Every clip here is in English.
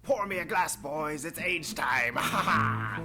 Pour me a glass, boys. It's age time. Ah,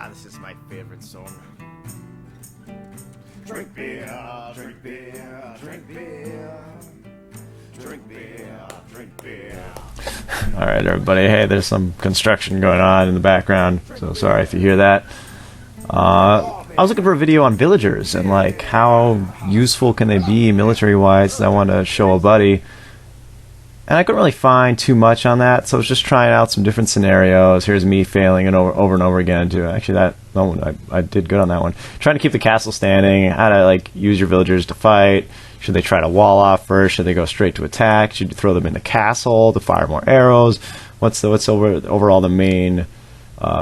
this is my favorite song. Drink beer, drink beer, drink beer. Drink beer, drink beer. Alright, everybody. Hey, there's some construction going on in the background, so sorry if you hear that. I was looking for a video on villagers and like how useful can they be military-wise. I want to show a buddy, and I couldn't really find too much on that, so I was just trying out some different scenarios. Here's me failing and over and over again too. Actually, I did good on that one. Trying to keep the castle standing. How to like use your villagers to fight. Should they try to wall off first? Should they go straight to attack? Should you throw them in the castle to fire more arrows? What's overall the main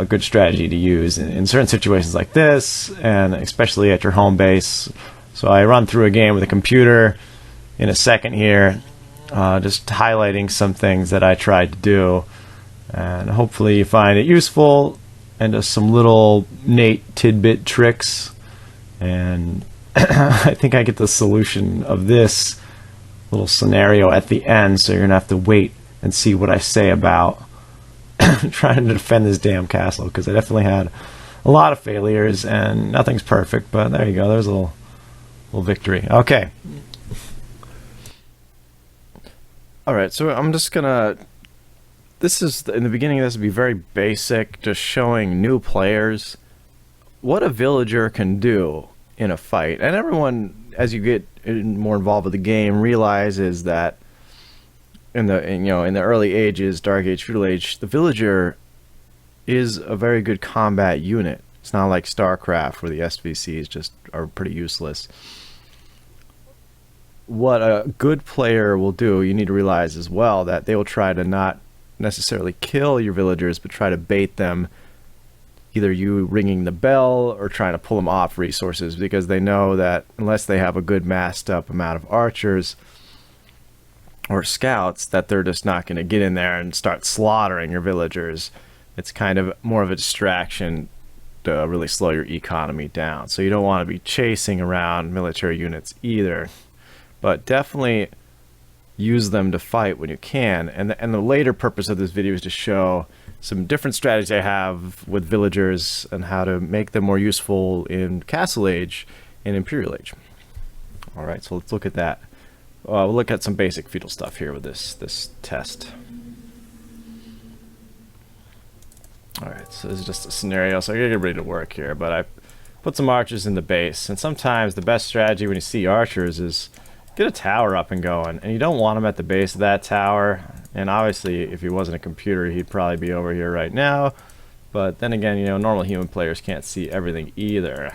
good strategy to use in certain situations like this, and especially at your home base? So I run through a game with a computer in a second here, just highlighting some things that I tried to do, and hopefully you find it useful, and just some little Nate tidbit tricks. And I think I get the solution of this little scenario at the end, so you're gonna have to wait and see what I say about trying to defend this damn castle, because I definitely had a lot of failures and nothing's perfect, but there you go, there's a little victory. Okay. Alright, so I'm just gonna, this is, in the beginning this would be very basic, just showing new players what a villager can do in a fight. And everyone, as you get more involved with the game, realizes that in the early ages, Dark Age, Feudal Age, the villager is a very good combat unit. It's not like StarCraft where the SVCs just are pretty useless. What a good player will do, you need to realize as well, that they will try to not necessarily kill your villagers, but try to bait them, either you ringing the bell or trying to pull them off resources, because they know that unless they have a good massed up amount of archers or scouts, that they're just not going to get in there and start slaughtering your villagers. It's kind of more of a distraction to really slow your economy down. So you don't want to be chasing around military units either, but definitely use them to fight when you can. And the later purpose of this video is to show some different strategies I have with villagers and how to make them more useful in Castle Age and Imperial Age. Alright, so let's look at that. We'll look at some basic feudal stuff here with this test. Alright, so this is just a scenario, so I gotta get ready to work here, but I put some archers in the base, and sometimes the best strategy when you see archers is get a tower up and going, and you don't want them at the base of that tower. And obviously, if he wasn't a computer, he'd probably be over here right now. But then again, normal human players can't see everything either.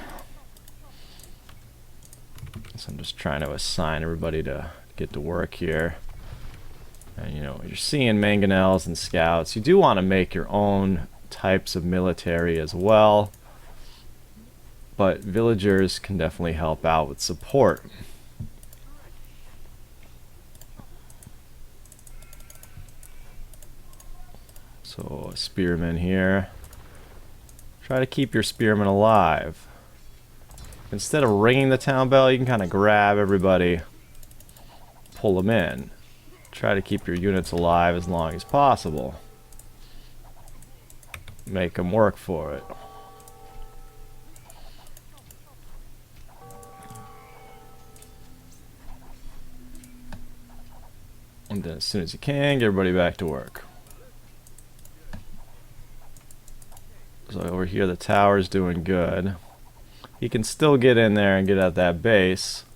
So I'm just trying to assign everybody to get to work here. And you're seeing mangonels and scouts. You do want to make your own types of military as well. But villagers can definitely help out with support. So a spearman here. Try to keep your spearmen alive. Instead of ringing the town bell, you can kind of grab everybody, pull them in. Try to keep your units alive as long as possible. Make them work for it. And then as soon as you can, get everybody back to work. So over here the tower's doing good. He can still get in there and get at that base.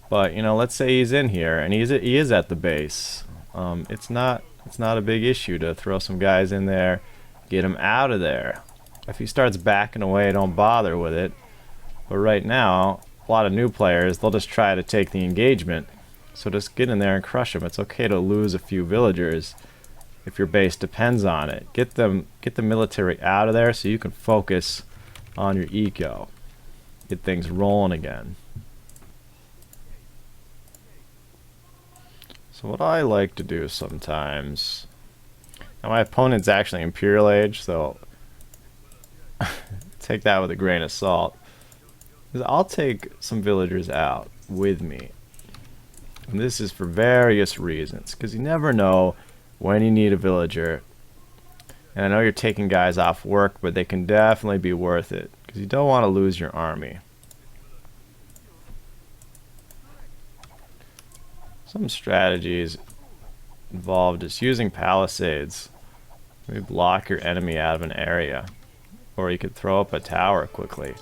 But let's say he's in here and he is at the base. It's not a big issue to throw some guys in there, get him out of there. If he starts backing away, don't bother with it. But right now, a lot of new players, they'll just try to take the engagement. So just get in there and crush them. It's okay to lose a few villagers if your base depends on it. Get the military out of there so you can focus on your eco. Get things rolling again. So what I like to do sometimes, now my opponent's actually Imperial Age, so take that with a grain of salt, is I'll take some villagers out with me. And this is for various reasons, because you never know when you need a villager. And I know you're taking guys off work, but they can definitely be worth it, because you don't want to lose your army. Some strategies involved just using palisades. Maybe block your enemy out of an area. Or you could throw up a tower quickly.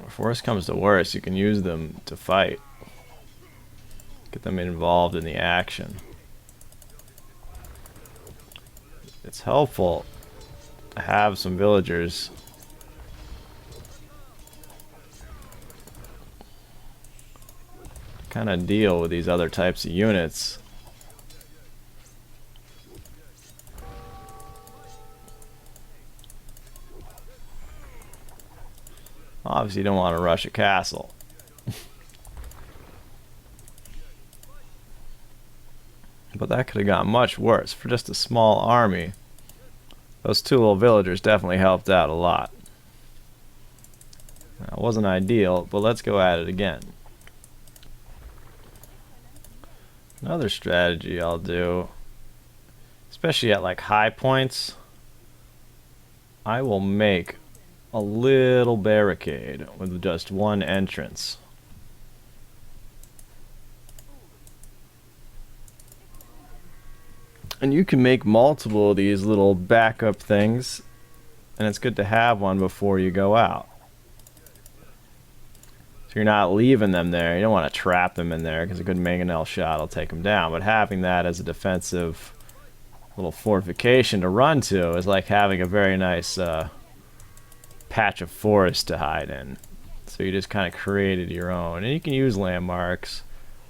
If worse comes to worse, you can use them to fight. Get them involved in the action. It's helpful to have some villagers kind of deal with these other types of units. Obviously you don't want to rush a castle. But that could have gotten much worse. For just a small army, those two little villagers definitely helped out a lot. Now, it wasn't ideal, but let's go at it again. Another strategy I'll do, especially at like high points, I will make a little barricade with just one entrance. And you can make multiple of these little backup things, and it's good to have one before you go out. So you're not leaving them there. You don't want to trap them in there, because a good mangonel shot will take them down. But having that as a defensive little fortification to run to is like having a very nice patch of forest to hide in. So you just kind of created your own. And you can use landmarks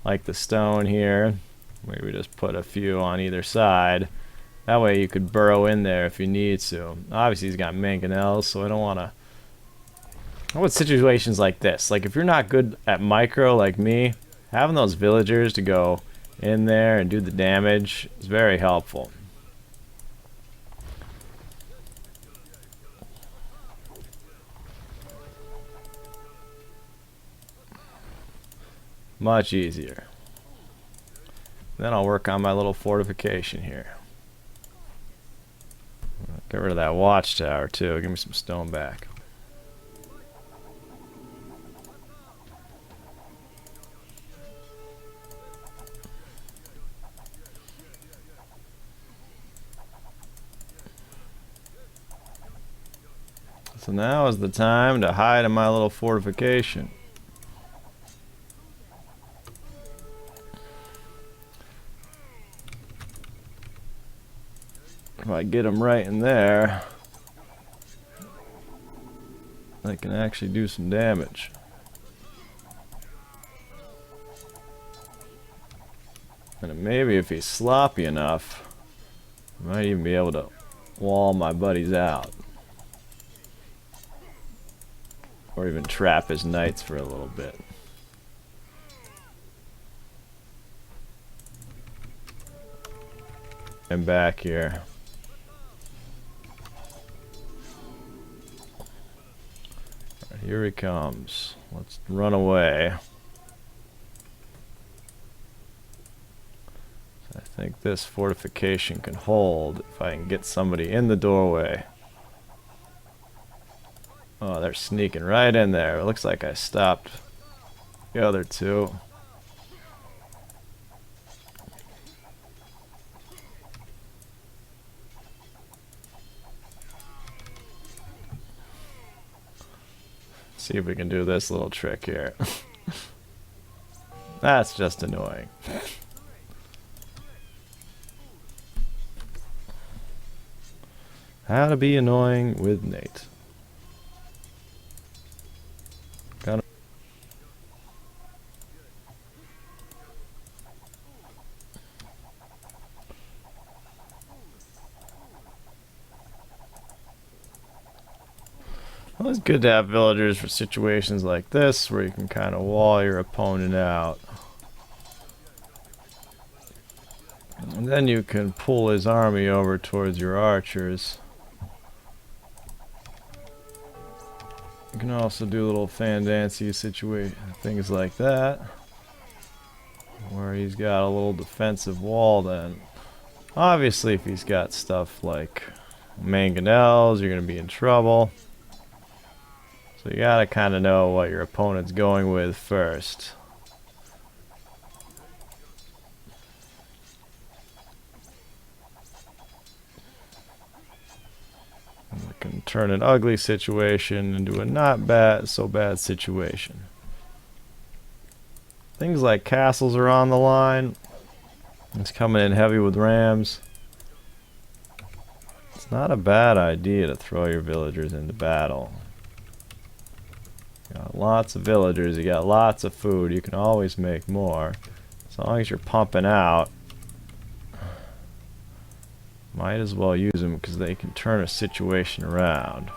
like the stone here. Maybe just put a few on either side. That way you could burrow in there if you need to. Obviously he's got mangonels, so I don't want to... What situations like this? Like if you're not good at micro like me, having those villagers to go in there and do the damage is very helpful. Much easier. Then I'll work on my little fortification here. Get rid of that watchtower too. Give me some stone back. So now is the time to hide in my little fortification. If I get them right in there, I can actually do some damage. And maybe if he's sloppy enough, I might even be able to wall my buddies out. Or even trap his knights for a little bit. And back here. Right, here he comes. Let's run away. I think this fortification can hold if I can get somebody in the doorway. Oh, they're sneaking right in there. It looks like I stopped the other two. See if we can do this little trick here. That's just annoying. How to be annoying with Nate. Well, it's good to have villagers for situations like this where you can kind of wall your opponent out. And then you can pull his army over towards your archers. You can also do little fandancy situation things like that. where he's got a little defensive wall then. Obviously, if he's got stuff like mangonels, you're going to be in trouble. So you got to kind of know what your opponent's going with first. It can turn an ugly situation into a not bad, so bad situation. Things like castles are on the line. It's coming in heavy with rams. It's not a bad idea to throw your villagers into battle. You got lots of villagers, you got lots of food, you can always make more. As long as you're pumping out, might as well use them because they can turn a situation around.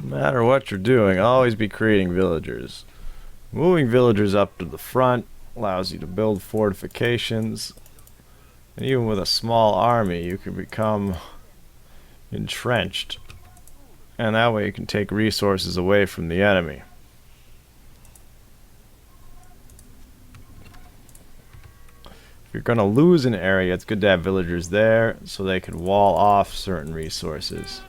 No matter what you're doing, always be creating villagers. Moving villagers up to the front allows you to build fortifications, and even with a small army you can become entrenched, and that way you can take resources away from the enemy. If you're going to lose an area, it's good to have villagers there so they can wall off certain resources.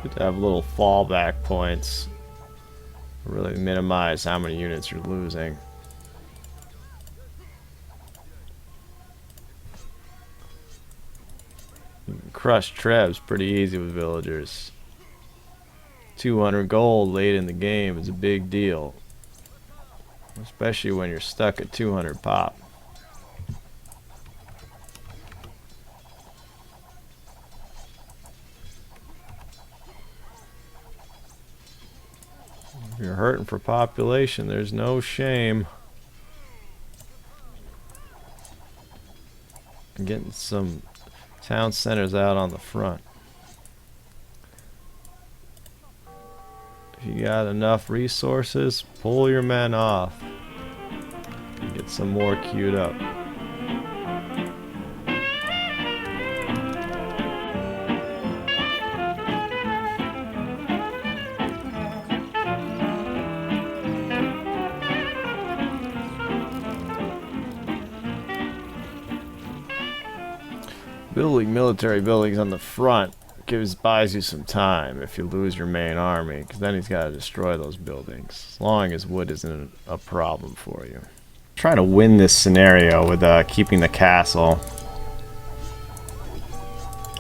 Good to have little fallback points to really minimize how many units you're losing. You can crush Trebs pretty easy with villagers. 200 gold late in the game is a big deal, especially when you're stuck at 200 pop. If you're hurting for population, there's no shame in getting some town centers out on the front. If you got enough resources, pull your men off and get some more queued up. Building military buildings on the front buys you some time if you lose your main army, because then he's got to destroy those buildings, as long as wood isn't a problem for you. Trying to win this scenario with keeping the castle.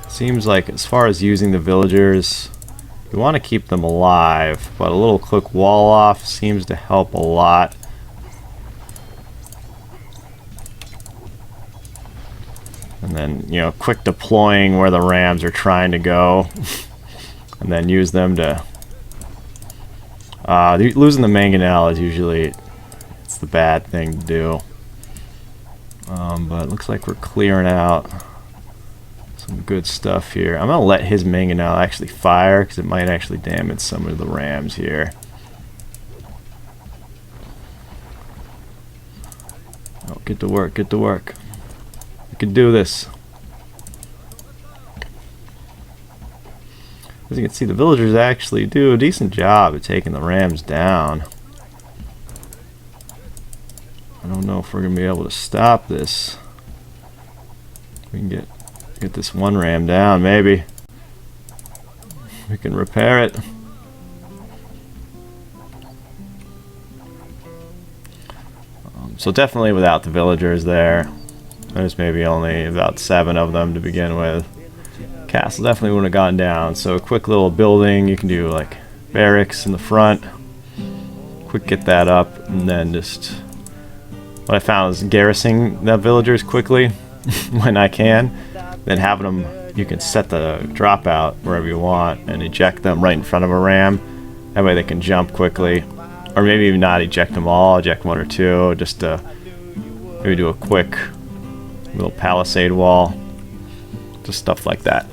Seems like as far as using the villagers, you want to keep them alive, but a little quick wall off seems to help a lot. And then, you know, quick deploying where the rams are trying to go. And then use them to... losing the mangonel is usually the bad thing to do. But it looks like we're clearing out some good stuff here. I'm gonna let his mangonel actually fire because it might actually damage some of the rams here. Oh, get to work, get to work. We can do this. As you can see, the villagers actually do a decent job at taking the rams down. I don't know if we're gonna be able to stop this. We can get this one ram down, maybe. We can repair it. So definitely without the villagers there. There's maybe only about 7 of them to begin with. Castle definitely wouldn't have gone down. So a quick little building, you can do like barracks in the front. Quick get that up, and then just what I found is garrisoning the villagers quickly when I can. Then having them, you can set the dropout wherever you want and eject them right in front of a ram. That way they can jump quickly. Or maybe even not eject them all, eject 1 or 2, just to maybe do a quick little palisade wall. Just stuff like that.